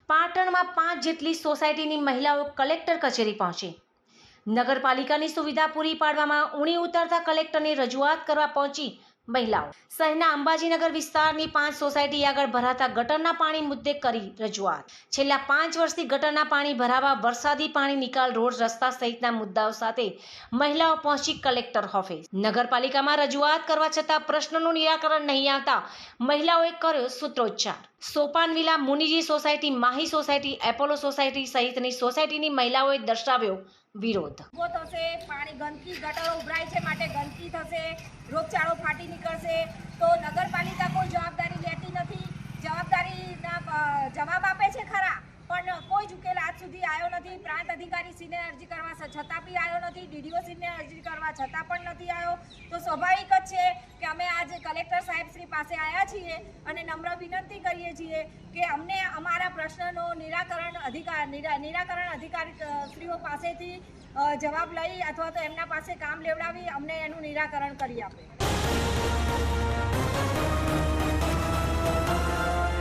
પાટણમાં 5 જેટલી સોસાયટીની મહિલાઓ કલેક્ટર કચેરી પહોંચી। નગરપાલિકાની સુવિધા પૂરી પાડવામાં ઊણી ઉતરતા કલેક્ટરને રજૂઆત કરવા પહોંચી મહિલાઓ। શહેરના અંબાજીનગર વિસ્તારની 5 સોસાયટી આગળ ભરાતા ગટરના પાણી મુદ્દે કરી રજૂઆત। છેલ્લા 5 વર્ષથી ગટરના પાણી ભરાવા, વરસાદી પાણી નિકાલ, રોડ રસ્તા સહિતના મુદ્દાઓ સાથે મહિલાઓ પહોંચી કલેક્ટર ઓફિસ। નગરપાલિકામાં રજૂઆત કરવા છતાં પ્રશ્નનું નિરાકરણ નહીં આવતા મહિલાઓએ કર્યો સૂત્રોચ્ચાર। Sopan villa, Muniji society, Mahi society, Apollo society સહિતની સોસાયટીની મહિલાઓએ દર્શાવ્યો વિરોધ। પાણી ગંદકી ગટરો ઉભરાય છે, માટે ગંદકી થશે, રોગચાળો ફાટી નીકળશે, તો નગરપાલિકા કોઈ જવાબદારી લેતી નથી। જવાબદારીના જવાબ આપે છે ખરા, પણ કોઈ જ ઉકેલ આજ સુધી આવ્યો નથી। પ્રાંત અધિકારીશ્રીને અરજી કરવા છતાં બી આવ્યો નથી, ડીડીઓશ્રીને અરજી કરવા છતાં પણ નથી આવ્યો। તો સ્વાભાવિક જ છે કે અમે આજે કલેક્ટર સાહેબશ્રી પાસે આવ્યા છીએ અને નમ્ર વિનંતી કરીએ છીએ કે અમને અમારા પ્રશ્નનો નિરાકરણ અધિકારીશ્રીઓ પાસેથી જવાબ લઈ અથવા તો એમના પાસે કામ લેવડાવી અમને એનું નિરાકરણ કરી આપે।